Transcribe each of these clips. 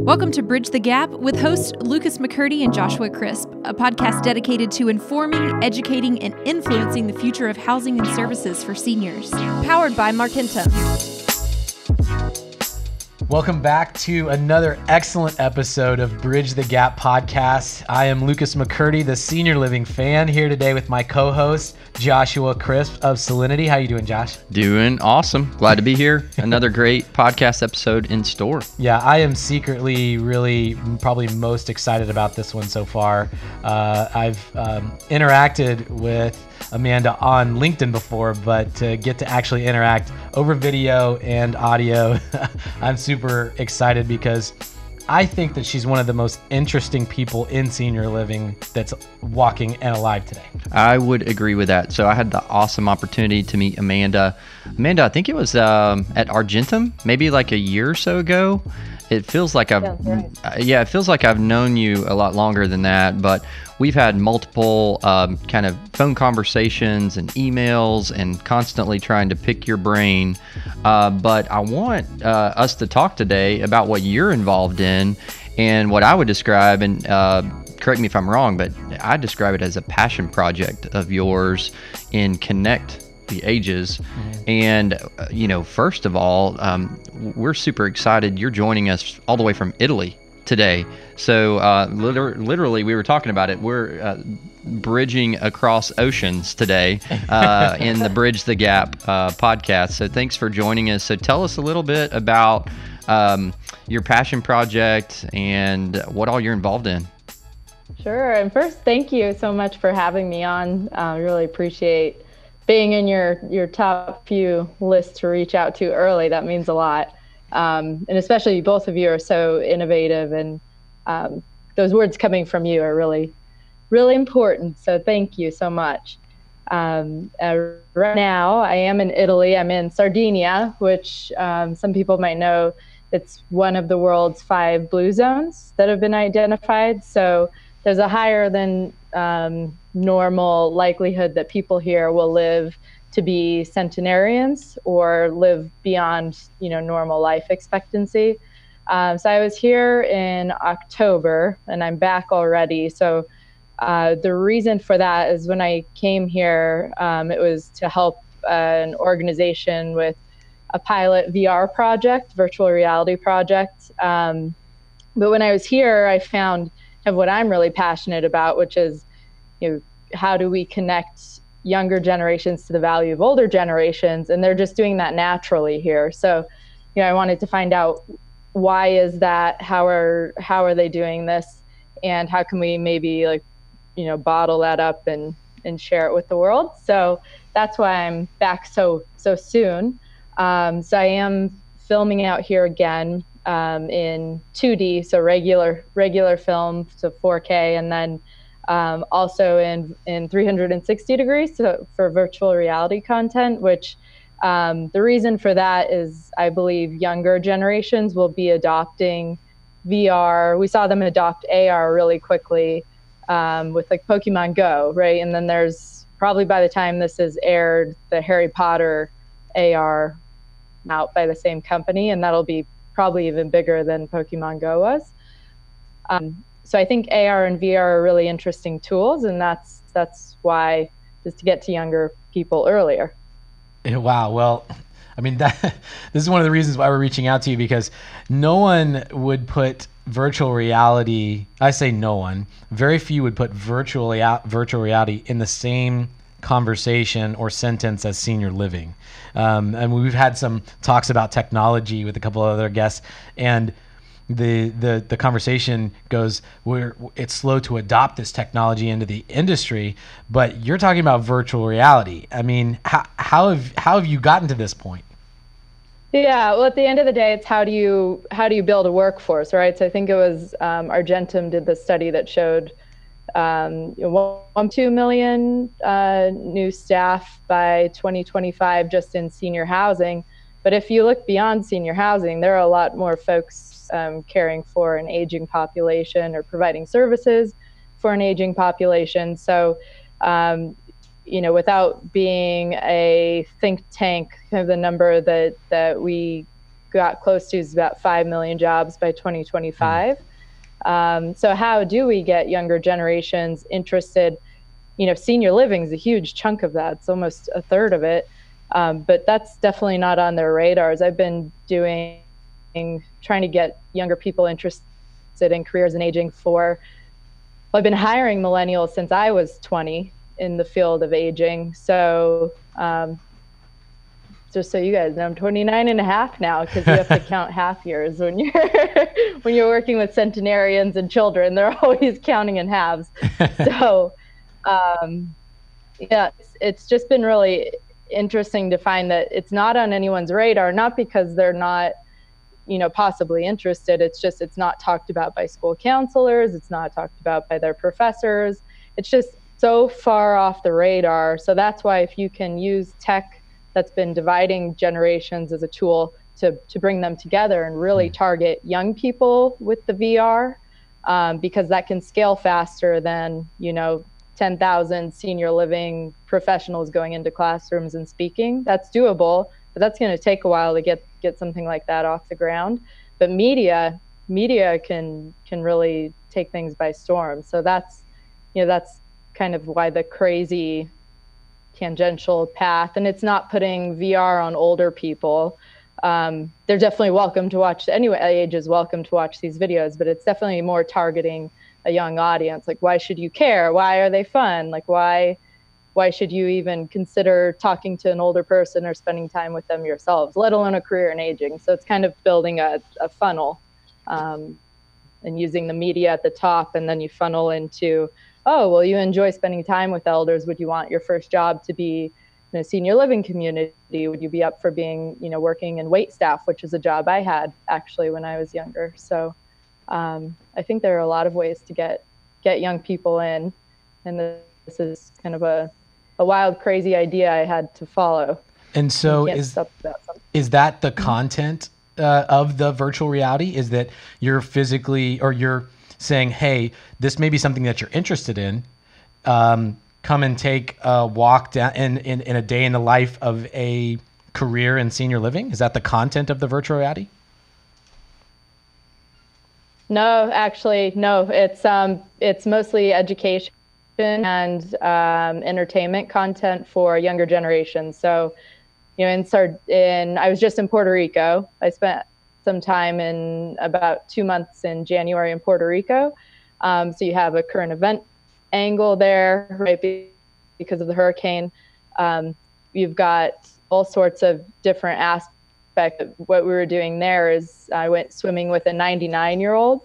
Welcome to Bridge the Gap with hosts Lucas McCurdy and Joshua Crisp, a podcast dedicated to informing, educating, and influencing the future of housing and services for seniors. Powered by Marquentum. Welcome back to another excellent episode of Bridge the Gap podcast. I am Lucas McCurdy, the senior living fan, here today with my co-host, Joshua Crisp of Salinity. How you doing, Josh? Doing awesome. Glad to be here. Another great podcast episode in store. Yeah, I am secretly really probably most excited about this one so far. I've interacted with Amanda on LinkedIn before, but to get to actually interact over video and audio, I'm super excited because I think that she's one of the most interesting people in senior living that's walking and alive today. I would agree with that. So I had the awesome opportunity to meet Amanda. Amanda, I think it was at Argentum, maybe like a year or so ago. It feels like it feels like I've known you a lot longer than that, but we've had multiple kind of phone conversations and emails and constantly trying to pick your brain. But I want us to talk today about what you're involved in and what I would describe, and correct me if I'm wrong, but I describe it as a passion project of yours in Connect the Ages. And first of all, we're super excited you're joining us all the way from Italy today. So literally we were talking about it, we're bridging across oceans today in the Bridge the Gap podcast. So thanks for joining us. So tell us a little bit about your passion project and what all you're involved in. Sure. And first, thank you so much for having me on. I really appreciate being in your top few lists to reach out to early. That means a lot. And especially both of you are so innovative, and those words coming from you are really, really important. So thank you so much. Right now, I am in Italy. I'm in Sardinia, which some people might know it's one of the world's 5 blue zones that have been identified. So there's a higher than normal likelihood that people here will live to be centenarians or live beyond, normal life expectancy. So I was here in October and I'm back already. So the reason for that is when I came here, it was to help an organization with a pilot VR project, virtual reality project. But when I was here, I found what I'm really passionate about, which is, how do we connect younger generations to the value of older generations? And they're just doing that naturally here. So, I wanted to find out, why is that? How are they doing this? And how can we maybe bottle that up and share it with the world? So that's why I'm back so soon. So I am filming out here again in 2D, so regular film, so 4K, and then also in 360 degrees, so for virtual reality content, which the reason for that is I believe younger generations will be adopting VR. We saw them adopt AR really quickly with Pokemon Go, right? And then there's probably, by the time this is aired, the Harry Potter AR out by the same company, and that'll be probably even bigger than Pokemon Go was. So I think AR and VR are really interesting tools, and that's why, is to get to younger people earlier. Wow. Well, I mean, this is one of the reasons why we're reaching out to you, because no one would put virtual reality, I say no one, very few would put virtual reality in the same conversation or sentence as senior living. And we've had some talks about technology with a couple of other guests, and the conversation goes, it's slow to adopt this technology into the industry, but you're talking about virtual reality. I mean, how have you gotten to this point? Yeah, well, at the end of the day, it's how do you build a workforce, right? So I think it was Argentum did the study that showed 1.2 million new staff by 2025 just in senior housing. But if you look beyond senior housing, there are a lot more folks caring for an aging population or providing services for an aging population. So, without being a think tank, kind of the number that we got close to is about 5 million jobs by 2025. So how do we get younger generations interested? Senior living is a huge chunk of that. It's almost a third of it. But that's definitely not on their radars. I've been trying to get younger people interested in careers in aging I've been hiring millennials since I was 20 in the field of aging. So just so you guys know, I'm 29 and a half now, because you have to count half years when you're working with centenarians and children. They're always counting in halves. So yeah, it's just been really interesting to find that it's not on anyone's radar, not because they're not possibly interested. It's just, it's not talked about by school counselors. It's not talked about by their professors. It's just so far off the radar. So that's why if you can use tech that's been dividing generations as a tool to bring them together and really target young people with the VR, because that can scale faster than 10,000 senior living professionals going into classrooms and speaking. That's doable, but that's going to take a while to get something like that off the ground. But media can really take things by storm. So that's kind of why the crazy tangential path, and it's not putting VR on older people. They're definitely welcome to watch, any age is welcome to watch these videos, but it's definitely more targeting a young audience. Like, why should you care? Why are they fun? Like, why should you even consider talking to an older person or spending time with them yourselves, let alone a career in aging? So it's kind of building a funnel, and using the media at the top, and then you funnel into, oh, well, you enjoy spending time with elders. Would you want your first job to be in a senior living community? Would you be up for being, working in wait staff, which is a job I had actually when I was younger. So I think there are a lot of ways to get young people in, and this is kind of a wild, crazy idea I had to follow. And so is that the content of the virtual reality? Is that you're physically, or you're saying, hey, this may be something that you're interested in. Come and take a walk down in a day in the life of a career in senior living. Is that the content of the virtual reality? No, actually, no. It's mostly education and entertainment content for younger generations. So, I was just in Puerto Rico. I spent some time in about 2 months in January in Puerto Rico. So you have a current event angle there, right, because of the hurricane. You've got all sorts of different aspects. What we were doing there is I went swimming with a 99-year-old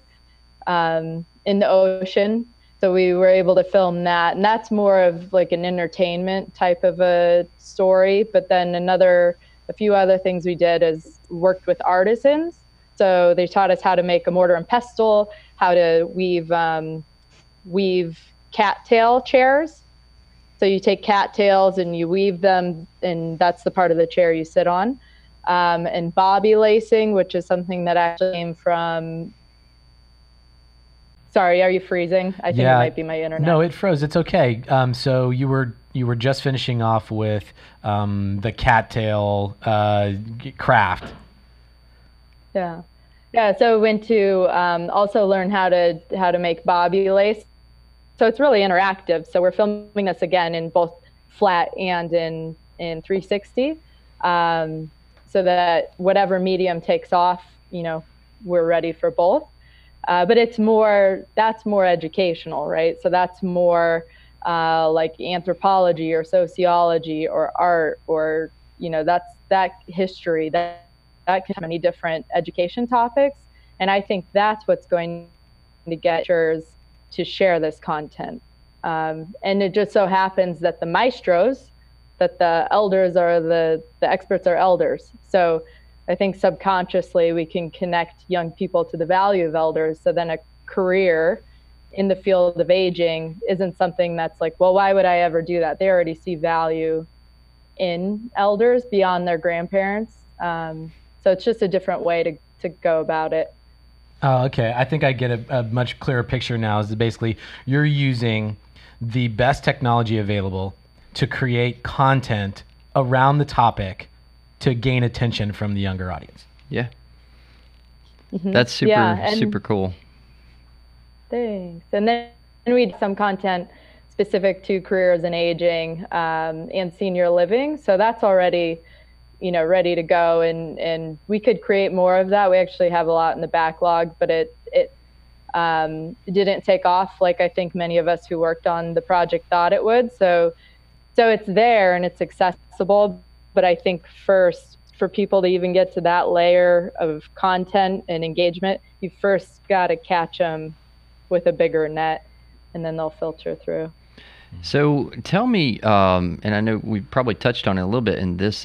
in the ocean. So we were able to film that, and that's more of like an entertainment type of a story. But then a few other things we did is worked with artisans. So they taught us how to make a mortar and pestle, how to weave cattail chairs. So you take cattails and you weave them, and that's the part of the chair you sit on. And bobby lacing, which is something that actually came from. Sorry, are you freezing? I think it might be my internet. No, it froze. It's okay. So you were just finishing off with the cattail craft. Yeah. So we went to also learn how to make bobby lace. So it's really interactive. So we're filming this again in both flat and in 360, so that whatever medium takes off, we're ready for both. But that's more educational, right? So that's more like anthropology or sociology or art, or that's that history that can have many different education topics. And I think that's what's going to get teachers to share this content. And it just so happens that the maestros, that the elders are the experts are elders. So I think subconsciously we can connect young people to the value of elders. So then a career in the field of aging isn't something that's like, well, why would I ever do that? They already see value in elders beyond their grandparents. So it's just a different way to go about it. Oh, okay. I think I get a much clearer picture now. Is that basically you're using the best technology available to create content around the topic to gain attention from the younger audience. Yeah. Mhm. That's super, Yeah, and super cool. thanks. And then we did some content specific to careers and aging and senior living. So that's already, ready to go. And we could create more of that. We actually have a lot in the backlog, but it didn't take off like I think many of us who worked on the project thought it would. So it's there and it's accessible. But I think first, for people to even get to that layer of content and engagement, you first got to catch them with a bigger net, and then they'll filter through. So tell me, and I know we probably touched on it a little bit in this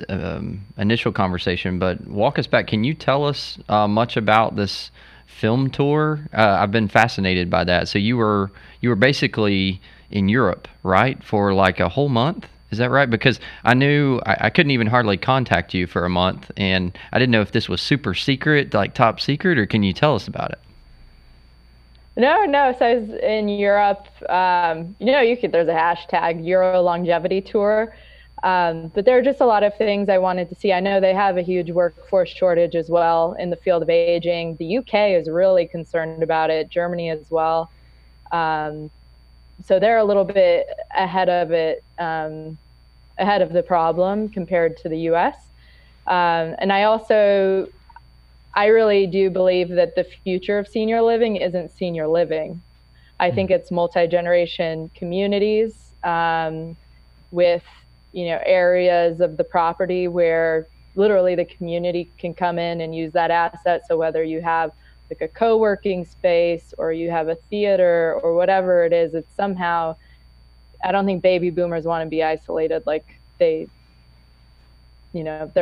initial conversation, but walk us back. Can you tell us much about this film tour? I've been fascinated by that. So you were basically in Europe, right, for like a whole month? Is that right? Because I knew I couldn't even hardly contact you for a month, and I didn't know if this was super secret, like top secret, or can you tell us about it? No. So I was in Europe. There's a hashtag Euro Longevity Tour. But there are just a lot of things I wanted to see. I know they have a huge workforce shortage as well in the field of aging. The UK is really concerned about it, Germany as well. So they're a little bit ahead of it, ahead of the problem compared to the US. And I really do believe that the future of senior living isn't senior living. I think it's multi-generation communities with, areas of the property where literally the community can come in and use that asset. So whether you have like a co-working space or you have a theater or whatever it is, it's somehow, I don't think baby boomers want to be isolated like their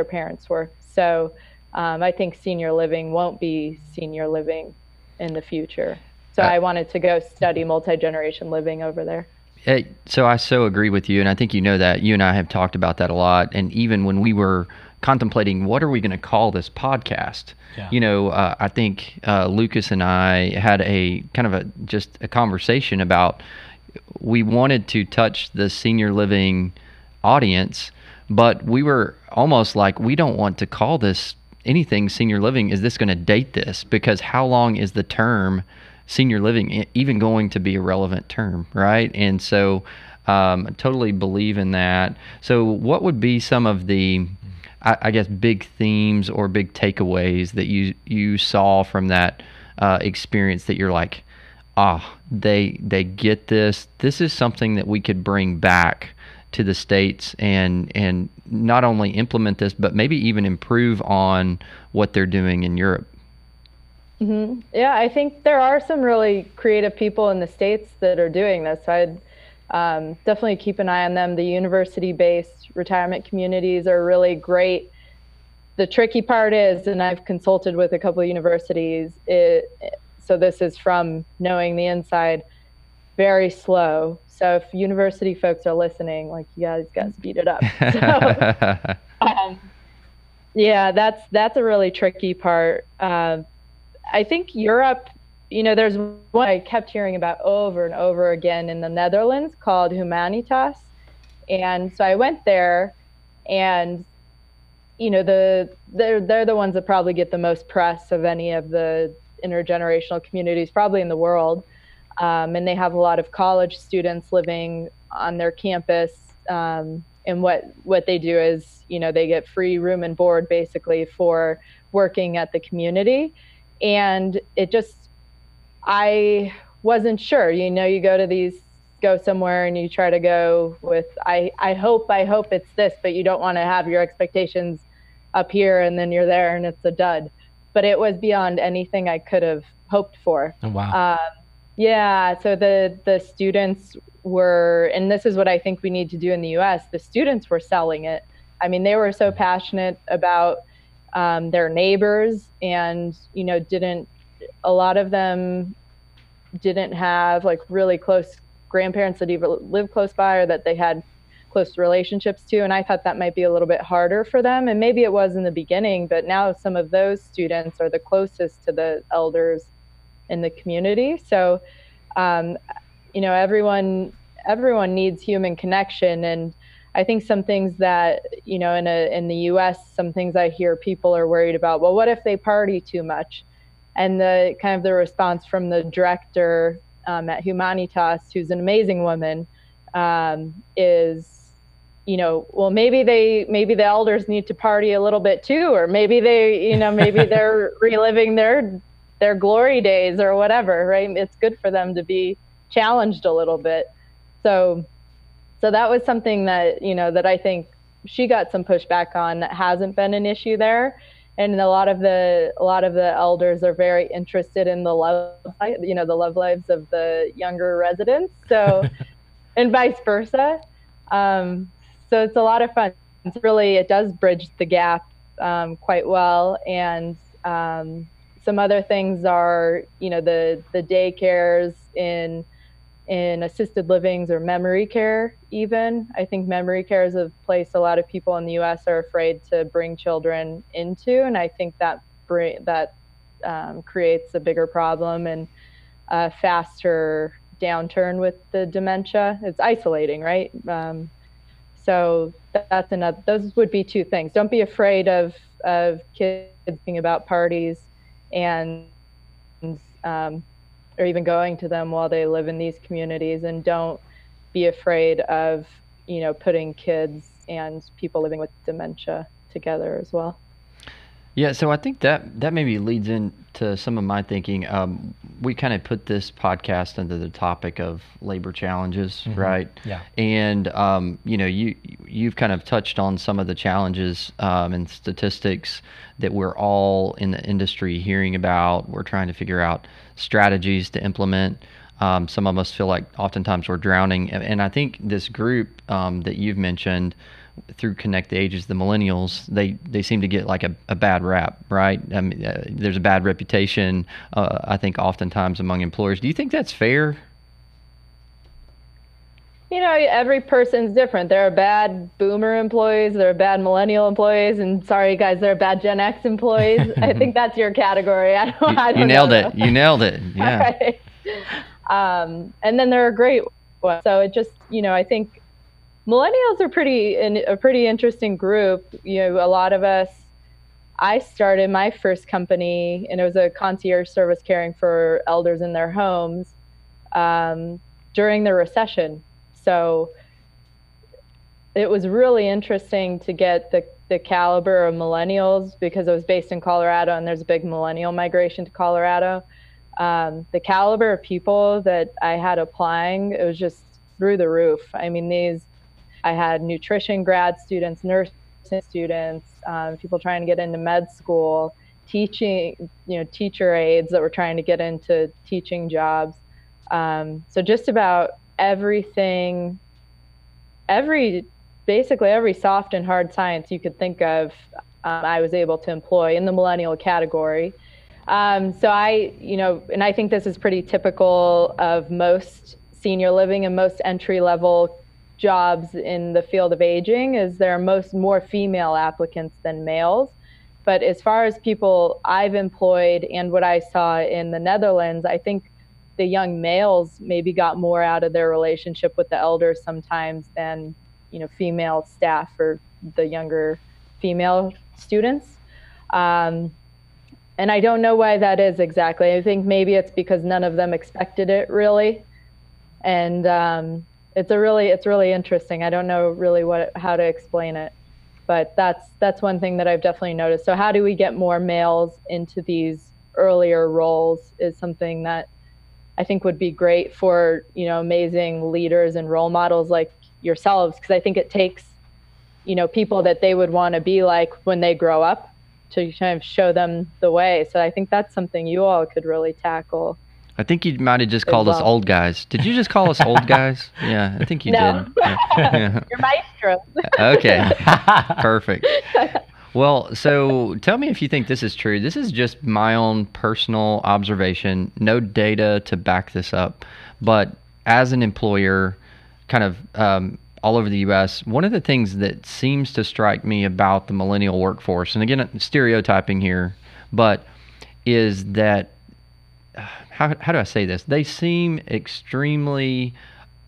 parents were. So I think senior living won't be senior living in the future. So I wanted to go study multi-generation living over there. So I so agree with you, and I think you know that. You and I have talked about that a lot, and even when we were contemplating what are we going to call this podcast, I think Lucas and I had a kind of just a conversation about we wanted to touch the senior living audience, but we were almost like we don't want to call this anything senior living. Is this going to date this? Because how long is the term senior living even going to be a relevant term, right? And so I totally believe in that. So what would be some of the, I guess, big themes or big takeaways that you saw from that experience that you're like, they get this. This is something that we could bring back to the States and not only implement this, but maybe even improve on what they're doing in Europe. Mm-hmm. Yeah, I think there are some really creative people in the States that are doing this. So I'd definitely keep an eye on them. The university-based retirement communities are really great. The tricky part is, and I've consulted with a couple of universities, so this is from knowing the inside, very slow. So if university folks are listening, like, you guys got to speed it up. So, yeah, that's a really tricky part. I think Europe, there's one I kept hearing about over and over again in the Netherlands called Humanitas. And so I went there, and, they're the ones that probably get the most press of any of the intergenerational communities probably in the world. And they have a lot of college students living on their campus. And what they do is, they get free room and board basically for working at the community. And I wasn't sure, you go somewhere and you try to go with, I hope it's this, but you don't want to have your expectations up here and then you're there and it's a dud. But it was beyond anything I could have hoped for. Oh, wow. Yeah. So the students were, and this is what I think we need to do in the US, the students were selling it. I mean, they were so passionate about their neighbors, and a lot of them didn't have like really close grandparents that even lived close by or that they had close relationships to. And I thought that might be a little bit harder for them, and maybe it was in the beginning, but now some of those students are the closest to the elders in the community. So everyone needs human connection, and I think some things that, in the US, some things I hear people are worried about, well, what if they party too much? And the kind of the response from the director at Humanitas, who's an amazing woman, is, well, maybe the elders need to party a little bit too, or maybe maybe they're reliving their glory days or whatever, right? It's good for them to be challenged a little bit. So that was something that, that I think she got some pushback on that hasn't been an issue there. And a lot of the elders are very interested in the love lives of the younger residents. So, and vice versa. So it's a lot of fun. It does bridge the gap quite well. And some other things are, the daycares in assisted livings or memory care even. I think memory care is a place a lot of people in the U.S. are afraid to bring children into, and I think that creates a bigger problem and a faster downturn with the dementia. It's isolating, right? So that's another. Those would be two things. Don't be afraid of kids thinking about parties and or even going to them while they live in these communities, and don't be afraid of putting kids and people living with dementia together as well. Yeah, so I think that maybe leads into some of my thinking. We kind of put this podcast under the topic of labor challenges, right? Yeah. And you've kind of touched on some of the challenges and statistics that we're all in the industry hearing about. We're trying to figure out strategies to implement. Some of us feel like oftentimes we're drowning, and I think this group that you've mentioned through Connect the Ages, the millennials, they seem to get like a bad rap, right? I mean, there's a bad reputation, I think, oftentimes among employers. Do you think that's fair? Every person's different. There are bad boomer employees, there are bad millennial employees, and sorry guys, there are bad Gen X employees. I think that's your category. I don't know. You nailed it. You nailed it. Yeah. Right. And then there are great ones. So it just, I think millennials are a pretty interesting group. A lot of us, I started my first company, and it was a concierge service caring for elders in their homes during the recession. So it was really interesting to get the caliber of millennials, because it was based in Colorado and there's a big millennial migration to Colorado. The caliber of people that I had applying, it was just through the roof. I mean, I had nutrition grad students, nursing students, people trying to get into med school, teaching, teacher aides that were trying to get into teaching jobs. So just about everything, basically every soft and hard science you could think of, I was able to employ in the millennial category. So and I think this is pretty typical of most senior living and most entry-level jobs in the field of aging, is there are more female applicants than males. But as far as people I've employed and what I saw in the Netherlands, I think the young males maybe got more out of their relationship with the elders sometimes than, female staff or the younger female students. And I don't know why that is exactly. I think maybe it's because none of them expected it really. And it's really interesting. I don't know really how to explain it, but that's one thing that I've definitely noticed. So how do we get more males into these earlier roles is something that I think would be great for, amazing leaders and role models like yourselves, because I think it takes, people that they would want to be like when they grow up to kind of show them the way. So I think that's something you all could really tackle. I think you might have just called us old guys. Did you just call us old guys? Yeah, I think you did. Yeah. You're maestro. Okay, perfect. Well, so tell me if you think this is true. This is just my own personal observation, no data to back this up. But as an employer, kind of all over the U.S., one of the things that seems to strike me about the millennial workforce, and again, stereotyping here, but is that, how do I say this? They seem extremely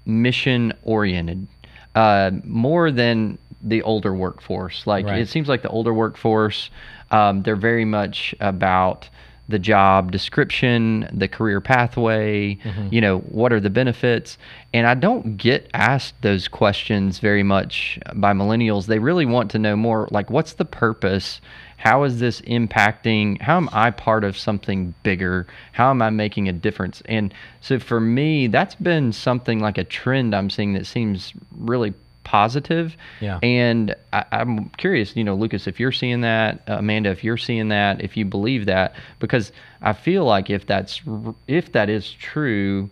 mission-oriented. more than the older workforce. Like Right. it seems like the older workforce, they're very much about the job description, the career pathway, what are the benefits? And I don't get asked those questions very much by millennials. They really want to know more, like, what's the purpose? How is this impacting? How am I part of something bigger? How am I making a difference? And so for me, that's been something like a trend I'm seeing that seems really positive. Yeah. And I'm curious, Lucas, if you're seeing that, Amanda, if you're seeing that, if you believe that, because I feel like if that is true,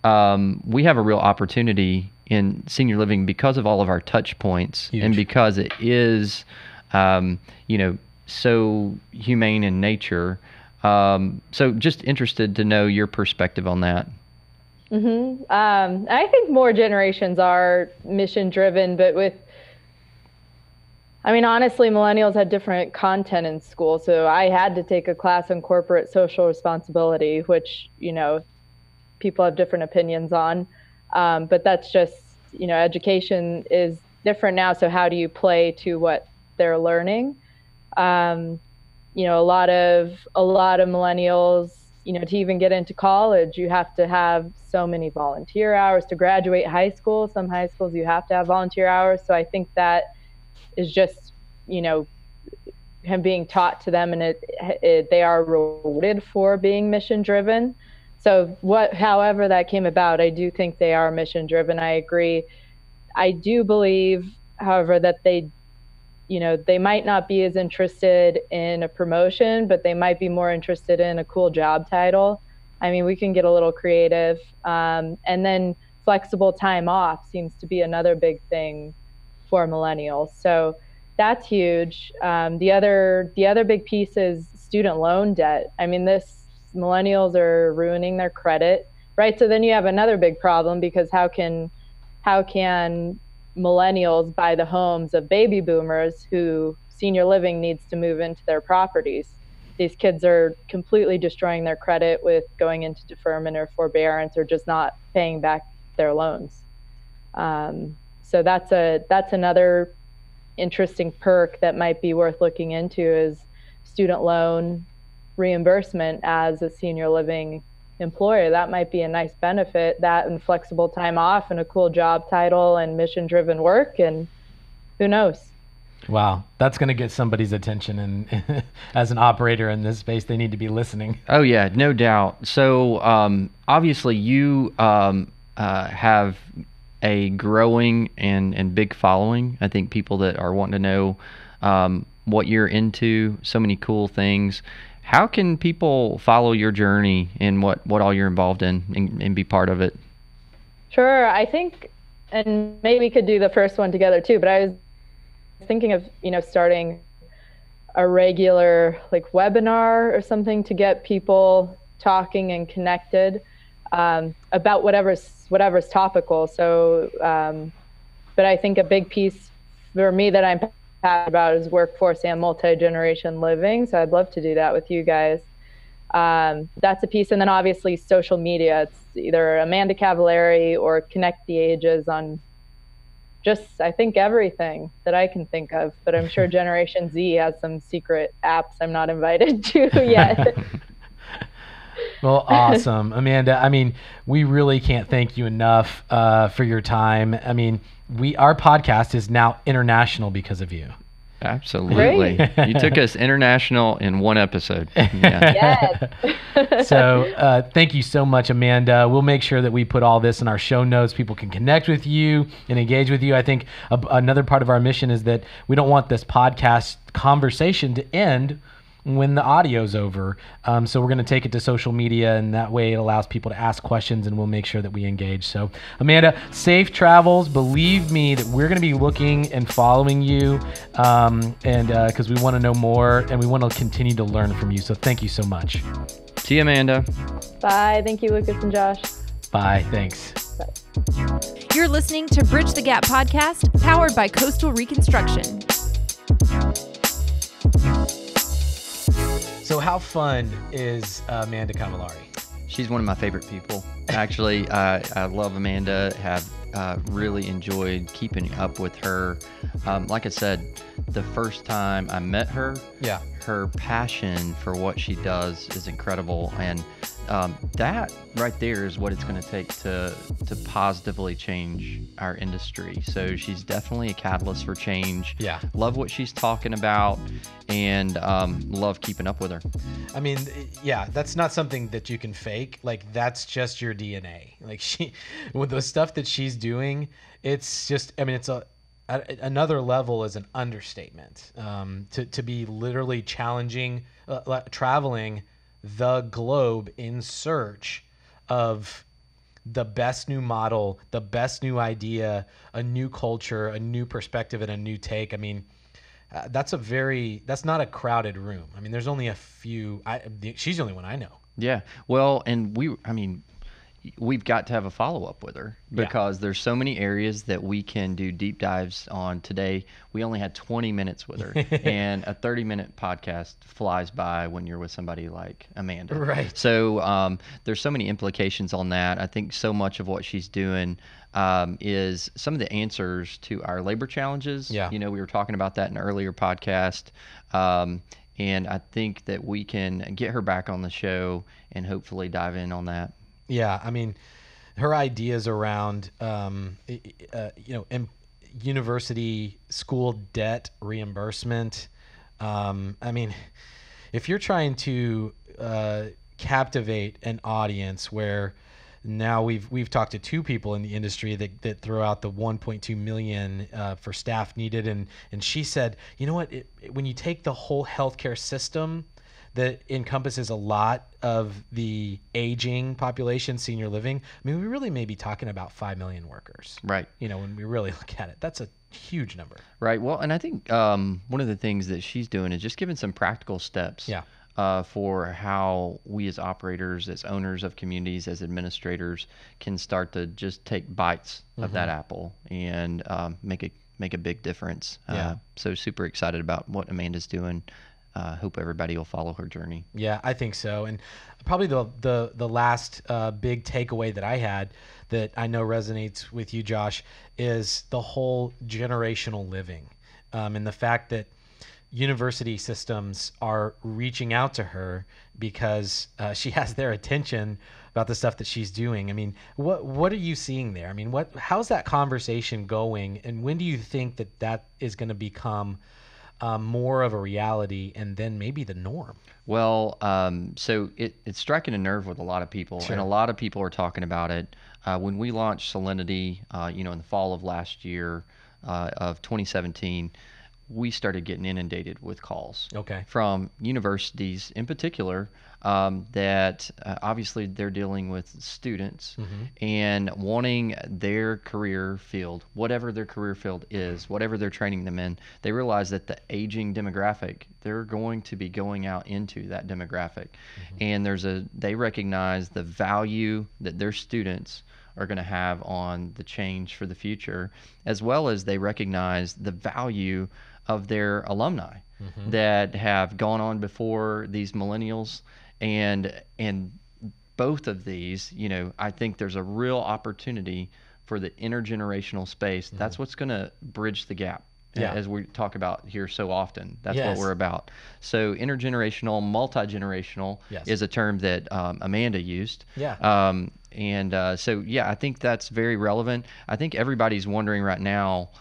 we have a real opportunity in senior living because of all of our touch points. Huge. And because it is, so humane in nature. So just interested to know your perspective on that. I think more generations are mission driven, but honestly, millennials had different content in school. So I had to take a class on corporate social responsibility, which, people have different opinions on. But that's just, education is different now. So how do you play to what they're learning? A lot of millennials, to even get into college, you have to have so many volunteer hours to graduate high school. Some high schools, you have to have volunteer hours. So I think that is just, him being taught to them, and they are rewarded for being mission driven. So however that came about, I do think they are mission driven. I agree. I do believe, however, that they might not be as interested in a promotion, but they might be more interested in a cool job title. We can get a little creative. And then flexible time off seems to be another big thing for millennials. So that's huge. The other big piece is student loan debt. Millennials are ruining their credit, right? So then you have another big problem, because how can millennials buy the homes of baby boomers who senior living needs to move into their properties? These kids are completely destroying their credit with going into deferment or forbearance, or just not paying back their loans. So that's another interesting perk that might be worth looking into, is student loan reimbursement as a senior living employer. That might be a nice benefit, that and flexible time off and a cool job title and mission driven work, and who knows? Wow, that's going to get somebody's attention, and as an operator in this space, they need to be listening. Oh yeah, no doubt. So obviously you have a growing and big following. I think people that are wanting to know what you're into, so many cool things. How can people follow your journey and what all you're involved in and be part of it? Sure. I think, and maybe we could do the first one together too, but I was thinking of, starting a regular webinar or something to get people talking and connected about whatever's topical. So, but I think a big piece for me that I'm passionate about is workforce and multi-generation living. So I'd love to do that with you guys. That's a piece. And then obviously social media. It's either Amanda Cavallari or Connect the Ages on just, I think, everything that I can think of. But I'm sure Generation Z has some secret apps I'm not invited to yet. Well, awesome. Amanda, we really can't thank you enough for your time. Our podcast is now international because of you. Absolutely. You took us international in one episode. Yeah. Yes. So thank you so much, Amanda. We'll make sure that we put all this in our show notes. People can connect with you and engage with you. I think another part of our mission is that we don't want this podcast conversation to end when the audio's over. So we're going to take it to social media, and that way it allows people to ask questions, and we'll make sure that we engage. So Amanda, safe travels. Believe me that we're going to be looking and following you, and because we want to know more and we want to continue to learn from you. So thank you so much. See you, Amanda. Bye. Thank you, Lucas and Josh. Bye. Thanks. Bye. You're listening to Bridge the Gap podcast, powered by Coastal Reconstruction. So how fun is Amanda Cavallari? She's one of my favorite people. Actually, I love Amanda. Have really enjoyed keeping up with her. Like I said, the first time I met her, her passion for what she does is incredible, and that right there is what it's going to take to positively change our industry. So she's definitely a catalyst for change. Yeah. Love what she's talking about, and love keeping up with her. I mean, yeah, that's not something that you can fake. Like, that's just your DNA. Like, with the stuff that she's doing, it's just, I mean, it's another level is an understatement. To be literally challenging, traveling the globe in search of the best new model, the best new idea, a new culture, a new perspective, and a new take. I mean, that's not a crowded room. I mean, there's only a few. She's the only one I know. Yeah. Well, and we've got to have a follow-up with her because there's so many areas that we can do deep dives on. Today we only had 20 minutes with her, and a 30-minute podcast flies by when you're with somebody like Amanda. Right. So there's so many implications on that. I think so much of what she's doing is some of the answers to our labor challenges. Yeah. We were talking about that in an earlier podcast. And I think that we can get her back on the show and hopefully dive in on that. Yeah, I mean, her ideas around, university school debt reimbursement. I mean, if you're trying to captivate an audience where now we've talked to two people in the industry that throw out the 1.2 million for staff needed, and she said, you know what, when you take the whole healthcare system that encompasses a lot of the aging population, senior living, I mean, we really may be talking about 5 million workers. Right. When we really look at it, that's a huge number. Right. Well, and I think one of the things that she's doing is just giving some practical steps for how we as operators, as owners of communities, as administrators can start to just take bites of that apple and make a big difference. So super excited about what Amanda's doing. Hope everybody will follow her journey. Yeah, I think so. And probably the last big takeaway that I had that I know resonates with you, Josh, is the whole generational living, and the fact that university systems are reaching out to her because she has their attention about the stuff that she's doing. I mean, what are you seeing there? I mean, how's that conversation going, and when do you think that is going to become more of a reality and then maybe the norm? Well, so it's striking a nerve with a lot of people, and a lot of people are talking about it. When we launched Salinity, in the fall of last year of 2017, we started getting inundated with calls from universities in particular that obviously they're dealing with students and wanting their career field, whatever their career field is, whatever they're training them in. They realize that the aging demographic, they're going to be going out into that demographic. And they recognize the value that their students are going to have on the change for the future, as well as they recognize the value of their alumni that have gone on before these millennials, and both of these, I think there's a real opportunity for the intergenerational space. That's what's going to bridge the gap. As we talk about here so often. That's what we're about. So intergenerational, multi-generational is a term that Amanda used. I think that's very relevant. I think everybody's wondering right now,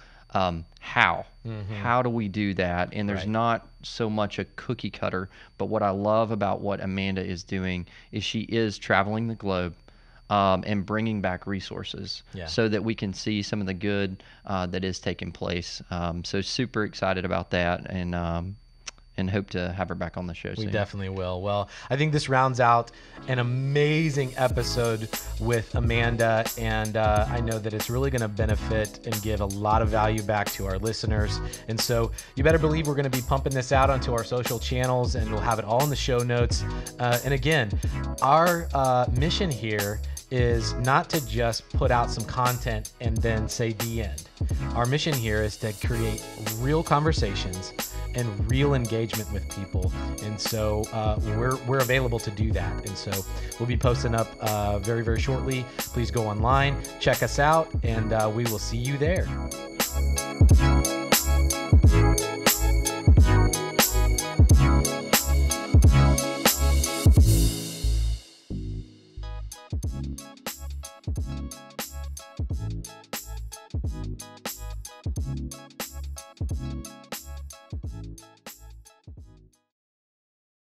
how do we do that? And there's not so much a cookie cutter, but what I love about what Amanda is doing is she is traveling the globe and bringing back resources so that we can see some of the good that is taking place. So super excited about that, and hope to have her back on the show soon. We definitely will. Well, I think this rounds out an amazing episode with Amanda, and I know that it's really going to benefit and give a lot of value back to our listeners. And so you better believe we're going to be pumping this out onto our social channels, and we'll have it all in the show notes. And again, our mission here is not to just put out some content and then say the end. Our mission here is to create real conversations and real engagement with people. And so we're available to do that. And so we'll be posting up very, very shortly. Please go online, check us out, and we will see you there.